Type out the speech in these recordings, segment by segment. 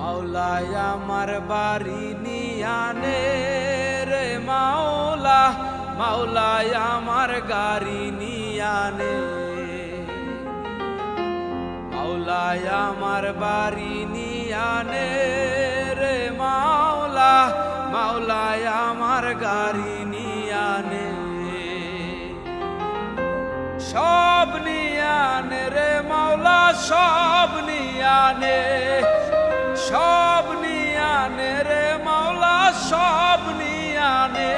মাওলায় আমার বাড়ি নিয়ানে রে মাওলা, মাওলায় আমার গাড়ি নিয়ানে। মাওলায় আমার বাড়ি নিয়ানে রে মাওলা, মাওলায় আমার গাড়ি নিয়ানে। সব নিয়ানে রে মাওলা, সব নিয়ানে, সব নিয়ানে রে মাওলা, সব নিয়ানে।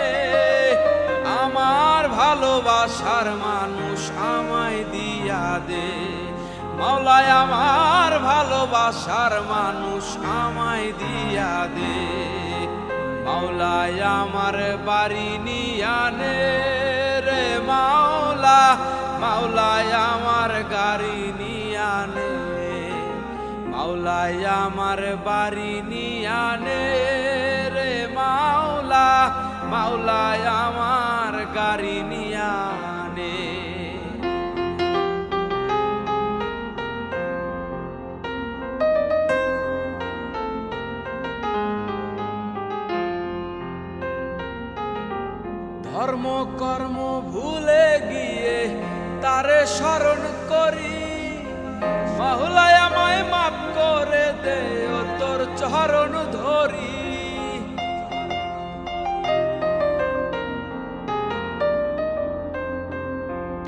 আমার ভালোবাসার মানুষ আমায় দিয়া দে মাওলায়, আমার ভালোবাসার মানুষ আমায় দিয়া দে। মাওলায় আমার বাড়ি নিয়ানে রে মাওলা, মাওলায় আমার গাড়ি নিয়ানে। মাওলায় আমার বাড়ি নিয়ানে রে মাওলা, মাওলায় আমার গাড়ি নিয়ানে। ধর্ম কর্ম ভুলে গিয়ে তারে স্মরণ করি, মাওলায় আমায় মাফ করে দে ও তোর চরণ ধরি।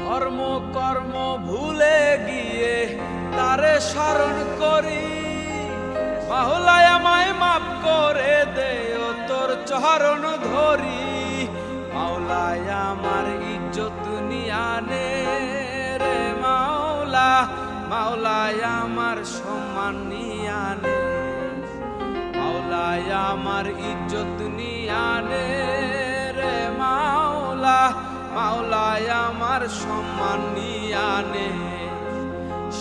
ধর্ম কর্ম ভুলে গিয়ে তারে স্মরণ করি, মাওলায় আমায় মাফ করে দে ও তোর চরণ ধরি। মাওলায় আমার ইজ্জত নিয়ানে রে মাওলা, মাওলায় আমার সম্মান নিয়ানে। মাওলায় আমার ইজ্জত নিয়ানে রে মাওলা, মাওলায় আমার সম্মান নিয়ানে।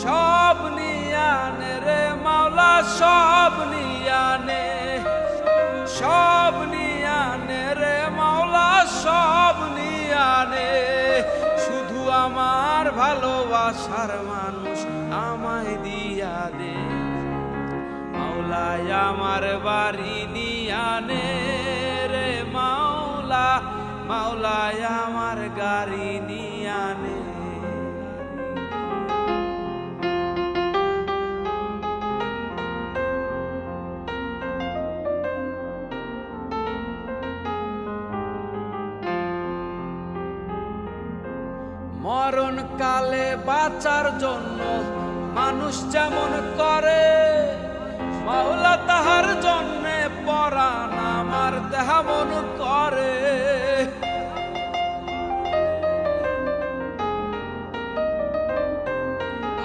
সব নিয়ানে রে মাওলা, সব নিয়ানে, সব নিয়ানে রে মাওলা, সব নিয়ানে। শুধু আমার ভালোবাসার মানুষ আমায় দিয়া দে মাওলায় আমার বাড়ি নিয়ানে রে মাওলা, মাওলায় আমার গাড়ি নিয়ানে। মরণ কালে বাঁচার জন্য মানুষ যেমন করে, মাওলা তাহার জন্যে পরাণ আমার তেমন করে।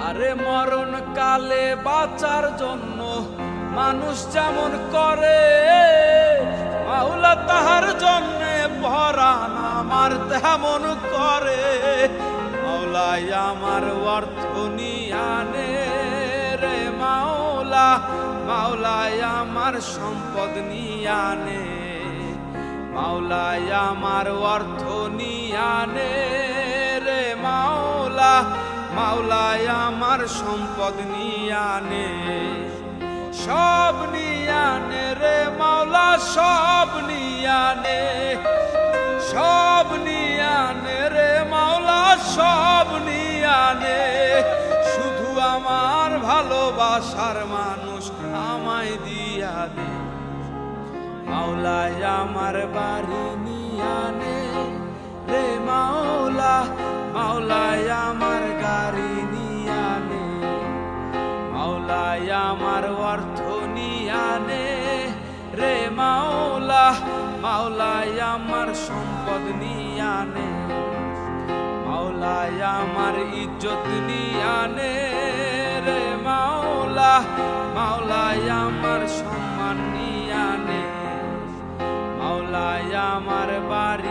আরে মরণ কালে বাঁচার জন্য মানুষ যেমন করে, মাওলা তাহার জন্যে পরাণ আমার তেমন করে। মাওলায় আমার অর্থ নিয়ানে রে মাওলা, মাওলায় আমার সম্পদ নিয়ানে। মাওলায় আমার অর্থ নিয়ানে রে মাওলা, মাওলায় আমার সম্পদ নিয়ানে। সব নিয়ানে রে মাওলা, সব নিয়ানে, সব নিয়ানে রে মাওলা, সব নিয়ানে। শুধু আমার ভালোবাসার মানুষ আমায় দিয়া দে মাওলায় আমার বাড়ি নিয়ানে রে মাওলা, মাওলায় আমার গাড়ি নিয়ানে। মাওলায় আমার অর্থ নিয়ানে রে মাওলা, মাওলায় আমার সম্পদ নিয়ানে। মাওলায় আমার ইজ্জত নিয়ানে রে মাওলা, মাওলায় আমার সম্মান নিয়ানে। মাওলায় আমার বাড়ি